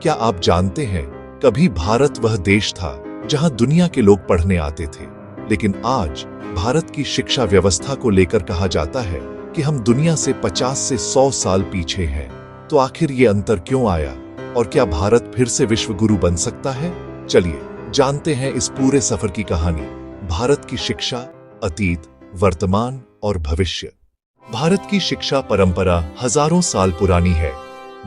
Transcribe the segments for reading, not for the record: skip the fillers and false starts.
क्या आप जानते हैं, कभी भारत वह देश था जहां दुनिया के लोग पढ़ने आते थे, लेकिन आज भारत की शिक्षा व्यवस्था को लेकर कहा जाता है कि हम दुनिया से 50 से 100 साल पीछे हैं। तो आखिर ये अंतर क्यों आया और क्या भारत फिर से विश्व गुरु बन सकता है? चलिए जानते हैं इस पूरे सफर की कहानी। भारत की शिक्षा, अतीत, वर्तमान और भविष्य। भारत की शिक्षा परंपरा हजारों साल पुरानी है।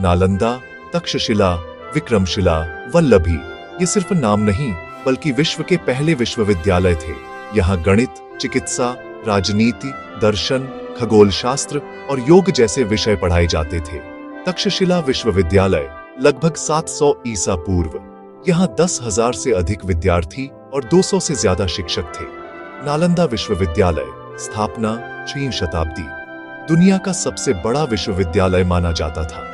नालंदा, तक्षशिला, विक्रमशिला, वल्लभी ये सिर्फ नाम नहीं बल्कि विश्व के पहले विश्वविद्यालय थे। यहाँ गणित, चिकित्सा, राजनीति, दर्शन, खगोल शास्त्र और योग जैसे विषय पढ़ाए जाते थे। तक्षशिला विश्वविद्यालय लगभग 700 ईसा पूर्व। यहाँ 10,000 से अधिक विद्यार्थी और 200 से ज्यादा शिक्षक थे। नालंदा विश्वविद्यालय स्थापना 6वीं शताब्दी। दुनिया का सबसे बड़ा विश्वविद्यालय माना जाता था।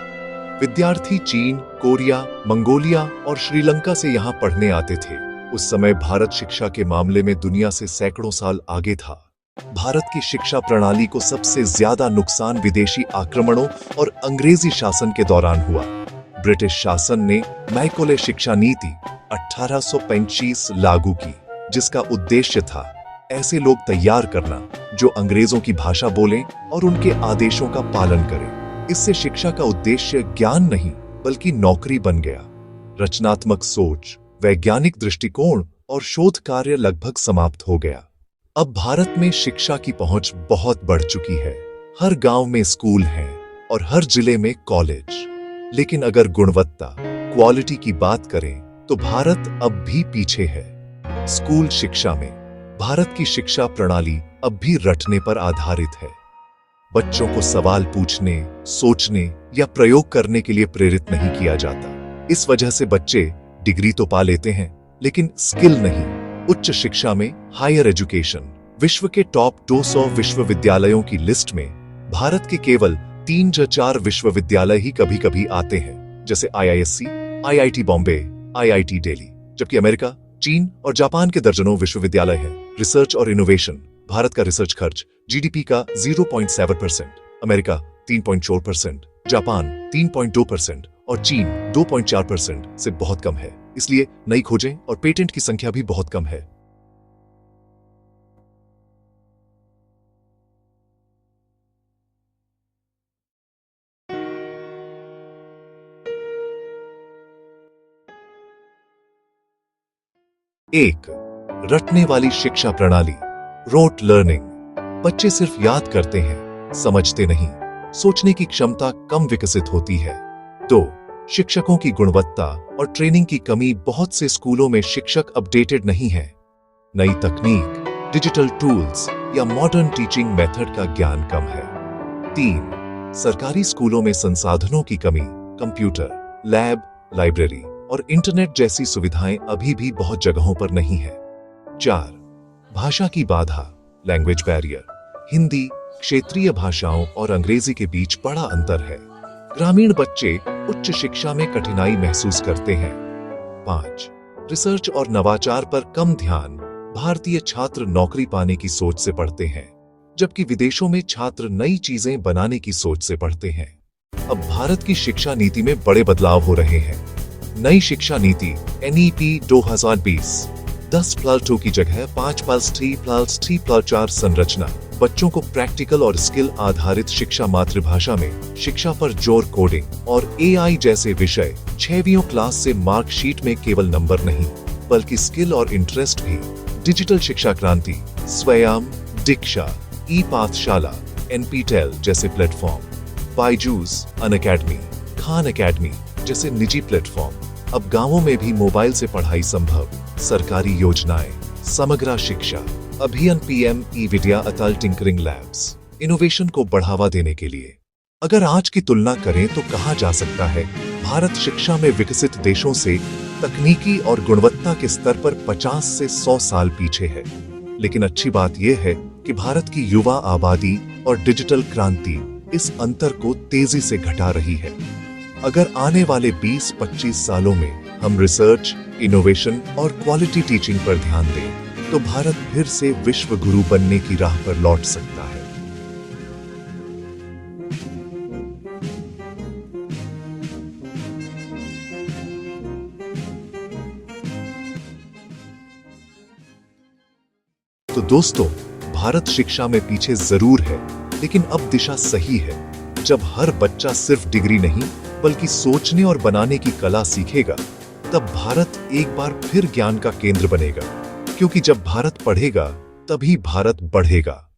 विद्यार्थी चीन, कोरिया, मंगोलिया और श्रीलंका से यहाँ पढ़ने आते थे। उस समय भारत शिक्षा के मामले में दुनिया से सैकड़ों साल आगे था। भारत की शिक्षा प्रणाली को सबसे ज्यादा नुकसान विदेशी आक्रमणों और अंग्रेजी शासन के दौरान हुआ। ब्रिटिश शासन ने मैकॉले शिक्षा नीति 1835 लागू की, जिसका उद्देश्य था ऐसे लोग तैयार करना जो अंग्रेजों की भाषा बोलें और उनके आदेशों का पालन करें। इससे शिक्षा का उद्देश्य ज्ञान नहीं बल्कि नौकरी बन गया। रचनात्मक सोच, वैज्ञानिक दृष्टिकोण और शोध कार्य लगभग समाप्त हो गया। अब भारत में शिक्षा की पहुंच बहुत बढ़ चुकी है। हर गांव में स्कूल हैं और हर जिले में कॉलेज। लेकिन अगर गुणवत्ता, क्वालिटी की बात करें तो भारत अब भी पीछे है। स्कूल शिक्षा में भारत की शिक्षा प्रणाली अब भी रटने पर आधारित है। बच्चों को सवाल पूछने, सोचने या प्रयोग करने के लिए प्रेरित नहीं किया जाता। इस वजह से बच्चे डिग्री तो पा लेते हैं लेकिन स्किल नहीं। उच्च शिक्षा में हायर एजुकेशन, विश्व के टॉप 200 विश्वविद्यालयों की लिस्ट में भारत के केवल 3 या 4 विश्वविद्यालय ही कभी-कभी आते हैं, जैसे IISc, IIT Bombay, IIT Delhi. जबकि अमेरिका, चीन और जापान के दर्जनों विश्वविद्यालय हैं। रिसर्च और इनोवेशन। भारत का रिसर्च खर्च GDP का 0.7%, अमेरिका 3.4%, जापान 3.2% और चीन 2.4% से बहुत कम है। इसलिए नई खोजें और पेटेंट की संख्या भी बहुत कम है। एक, रटने वाली शिक्षा प्रणाली, रोट लर्निंग। बच्चे सिर्फ याद करते हैं, समझते नहीं। सोचने की क्षमता कम विकसित होती है। 2, शिक्षकों की गुणवत्ता और ट्रेनिंग की कमी। बहुत से स्कूलों में शिक्षक अपडेटेड नहीं है। नई तकनीक, डिजिटल टूल्स या मॉडर्न टीचिंग मेथड का ज्ञान कम है। 3, सरकारी स्कूलों में संसाधनों की कमी। कंप्यूटर, लैब, लाइब्रेरी और इंटरनेट जैसी सुविधाएं अभी भी बहुत जगहों पर नहीं है। 4, भाषा की बाधा, लैंग्वेज बैरियर। हिंदी, क्षेत्रीय भाषाओं और अंग्रेजी के बीच बड़ा अंतर है। ग्रामीण बच्चे उच्च शिक्षा में कठिनाई महसूस करते हैं। 5, रिसर्च और नवाचार पर कम ध्यान। भारतीय छात्र नौकरी पाने की सोच से पढ़ते हैं, जबकि विदेशों में छात्र नई चीजें बनाने की सोच से पढ़ते हैं। अब भारत की शिक्षा नीति में बड़े बदलाव हो रहे हैं। नई शिक्षा नीति NEP 2020 10+2 की जगह 5+3+3+4 संरचना। बच्चों को प्रैक्टिकल और स्किल आधारित शिक्षा, मातृभाषा में शिक्षा पर जोर, कोडिंग और AI जैसे विषय। 6वीं क्लास से मार्कशीट में केवल नंबर नहीं बल्कि स्किल और इंटरेस्ट भी। डिजिटल शिक्षा क्रांति, स्वयं, दीक्षा, ई-पाठशाला, NPTEL जैसे platform, Byju's, Unacademy, Khan academy जैसे निजी प्लेटफॉर्म। अब गांवों में भी मोबाइल से पढ़ाई संभव। सरकारी योजनाएं, समग्र शिक्षा अभियान, PM ई-विद्या, अटल टिंकरिंग लैब्स, इनोवेशन को बढ़ावा देने के लिए। अगर आज की तुलना करें तो कहा जा सकता है भारत शिक्षा में विकसित देशों से तकनीकी और गुणवत्ता के स्तर पर 50 से 100 साल पीछे है। लेकिन अच्छी बात यह है कि भारत की युवा आबादी और डिजिटल क्रांति इस अंतर को तेजी से घटा रही है। अगर आने वाले 20-25 सालों में हम रिसर्च, इनोवेशन और क्वालिटी टीचिंग पर ध्यान दें तो भारत फिर से विश्व गुरु बनने की राह पर लौट सकता है। तो दोस्तों, भारत शिक्षा में पीछे जरूर है, लेकिन अब दिशा सही है। जब हर बच्चा सिर्फ डिग्री नहीं बल्कि सोचने और बनाने की कला सीखेगा, तब भारत एक बार फिर ज्ञान का केंद्र बनेगा। क्योंकि जब भारत पढ़ेगा, तभी भारत बढ़ेगा।